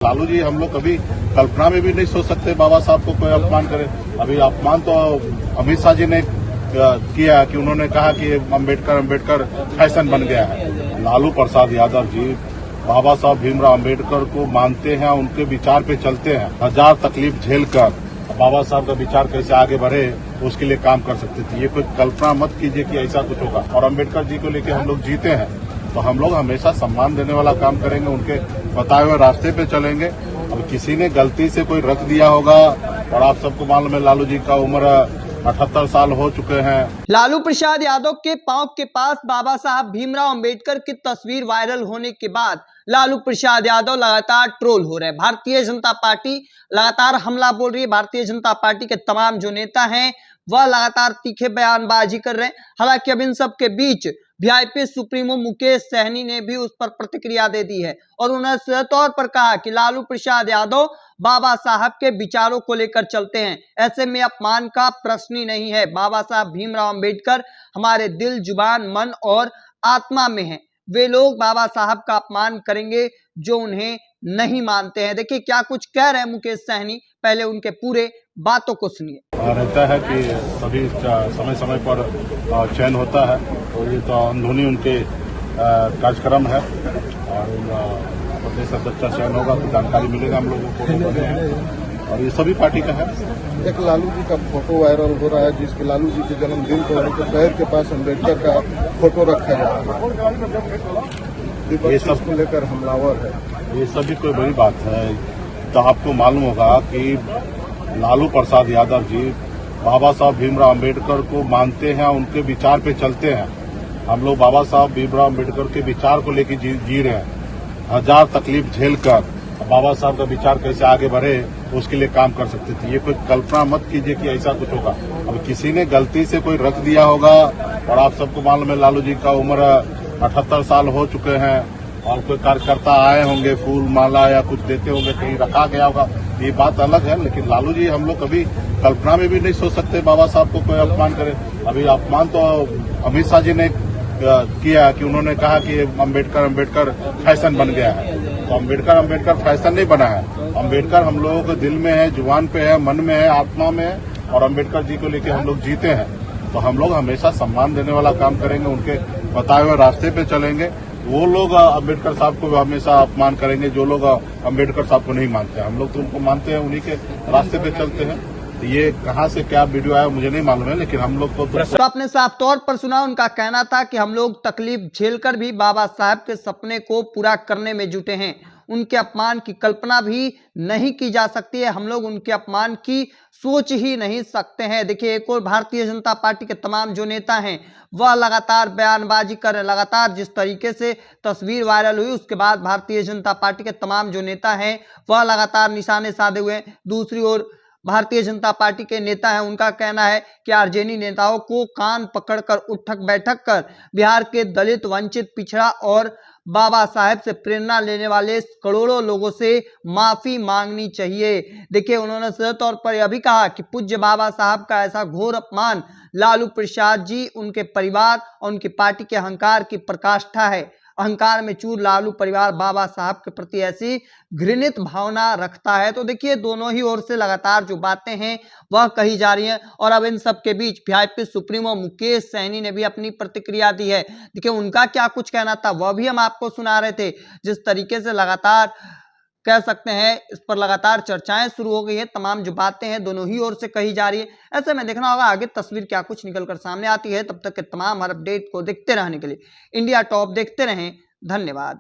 लालू जी हम लोग कभी कल्पना में भी नहीं सोच सकते बाबा साहब को कोई अपमान करे। अभी अपमान तो अमित शाह जी ने किया कि उन्होंने कहा कि अम्बेडकर फैशन बन गया है। लालू प्रसाद यादव जी बाबा साहब भीमराव अम्बेडकर को मानते हैं, उनके विचार पे चलते हैं। हजार तकलीफ झेल कर बाबा साहब का विचार कैसे आगे बढ़े उसके लिए काम कर सकते थे। ये कोई कल्पना मत कीजिए कि ऐसा कुछ होगा। और अम्बेडकर जी को लेकर हम लोग जीते हैं, तो हम लोग हमेशा सम्मान देने वाला काम करेंगे, उनके बताए हुए रास्ते पे चलेंगे। अब किसी ने गलती से कोई रख दिया होगा, और आप सबको मालूम है लालू जी का उम्र 78 साल हो चुके हैं। लालू प्रसाद यादव के पांव के पास बाबा साहब भीमराव अंबेडकर की तस्वीर वायरल होने के बाद लालू प्रसाद यादव लगातार ट्रोल हो रहे हैं। भारतीय जनता पार्टी लगातार हमला बोल रही है। भारतीय जनता पार्टी के तमाम जो नेता हैं वह लगातार तीखे बयानबाजी कर रहे हैं। हालांकि अब इन सब के बीच वीआईपी सुप्रीमो मुकेश सहनी ने भी उस पर प्रतिक्रिया दे दी है और उन्होंने सीधे तौर पर कहा कि लालू प्रसाद यादव बाबा साहब के विचारों को लेकर चलते हैं, ऐसे में अपमान का प्रश्न ही नहीं है। बाबा साहब भीमराव अंबेडकर हमारे दिल, जुबान, मन और आत्मा में हैं। वे लोग बाबा साहब का अपमान करेंगे जो उन्हें नहीं मानते हैं। देखिए क्या कुछ कह रहे हैं मुकेश सहनी, पहले उनके पूरे बातों को सुनिए। रहता है कि सभी समय समय पर चयन होता है, और ये तो अंदरूनी उनके कार्यक्रम है, और प्रदेश अध्यक्ष का चयन होगा तो जानकारी मिलेगा हम लोगों को, और ये सभी पार्टी का है। एक लालू जी का फोटो वायरल हो रहा है, जिसके लालू जी के जन्मदिन को उनके पैर के पास अम्बेडकर का फोटो रखा गया है। ये सब को लेकर हमलावर है। ये सभी कोई बड़ी बात है। तो आपको मालूम होगा कि लालू प्रसाद यादव जी बाबा साहब भीमराव अम्बेडकर को मानते हैं, उनके विचार पे चलते हैं। हम लोग बाबा साहब भीमराव अम्बेडकर के विचार को लेकर जी रहे हैं। हजार तकलीफ झेल कर बाबा साहब का विचार कैसे आगे बढ़े उसके लिए काम कर सकते थे। ये कोई कल्पना मत कीजिए कि ऐसा कुछ होगा। अब किसी ने गलती से कोई रख दिया होगा, और आप सबको मालूम है लालू जी का उम्र 78 साल हो चुके हैं, और कोई कार्यकर्ता आए होंगे, फूल माला या कुछ देते होंगे, कहीं रखा गया होगा, ये बात अलग है। लेकिन लालू जी हम लोग कभी कल्पना में भी नहीं सोच सकते बाबा साहब को कोई अपमान करे। अभी अपमान तो अमित शाह जी ने किया कि उन्होंने कहा कि अम्बेडकर फैशन बन गया है। तो अम्बेडकर फैशन नहीं बना है। अम्बेडकर हम लोगों के दिल में है, जुबान पे है, मन में है, आत्मा में है, और अम्बेडकर जी को लेकर हम लोग जीते हैं। तो हम लोग हमेशा सम्मान देने वाला काम करेंगे, उनके बताए हुए रास्ते पे चलेंगे। वो लोग अम्बेडकर साहब को हमेशा अपमान करेंगे जो लोग अम्बेडकर साहब को नहीं मानते। हम लोग तो उनको मानते हैं, उन्हीं के रास्ते पे चलते हैं। ये कहाँ से क्या वीडियो आया मुझे नहीं मालूम है, लेकिन हम लोग को तो आपने साफ तौर पर सुना, उनका कहना था कि हम लोग तकलीफ झेलकर भी बाबा साहब के सपने को पूरा करने में जुटे हैं। उनके अपमान की कल्पना भी नहीं की जा सकती है। हम लोग उनके अपमान की सोच ही नहीं सकते हैं। देखिए एक और भारतीय जनता पार्टी के तमाम जो नेता हैं वह लगातार बयानबाजी कर रहे हैं। लगातार जिस तरीके से तस्वीर वायरल हुई उसके बाद भारतीय जनता पार्टी के तमाम जो नेता हैं वह लगातार निशाने साधे हुए हैं। दूसरी ओर भारतीय जनता पार्टी के नेता हैं, उनका कहना है कि आरजेडी नेताओं को कान पकड़कर उठक बैठक कर बिहार के दलित, वंचित, पिछड़ा और बाबा साहेब से प्रेरणा लेने वाले करोड़ों लोगों से माफी मांगनी चाहिए। देखिए उन्होंने सीधे तौर पर यह भी कहा कि पूज्य बाबा साहब का ऐसा घोर अपमान लालू प्रसाद जी, उनके परिवार और उनकी पार्टी के अहंकार की पराकाष्ठा है। अहंकार में चूर लालू परिवार बाबा साहब के प्रति ऐसी घृणित भावना रखता है। तो देखिए दोनों ही ओर से लगातार जो बातें हैं वह कही जा रही हैं, और अब इन सब के बीच वीआईपी सुप्रीमो मुकेश सहनी ने भी अपनी प्रतिक्रिया दी है। देखिए उनका क्या कुछ कहना था वह भी हम आपको सुना रहे थे। जिस तरीके से लगातार कह सकते हैं इस पर लगातार चर्चाएं शुरू हो गई है, तमाम जो बातें हैं दोनों ही ओर से कही जा रही है। ऐसे में देखना होगा आगे तस्वीर क्या कुछ निकलकर सामने आती है। तब तक के तमाम हर अपडेट को देखते रहने के लिए इंडिया टॉप देखते रहें। धन्यवाद।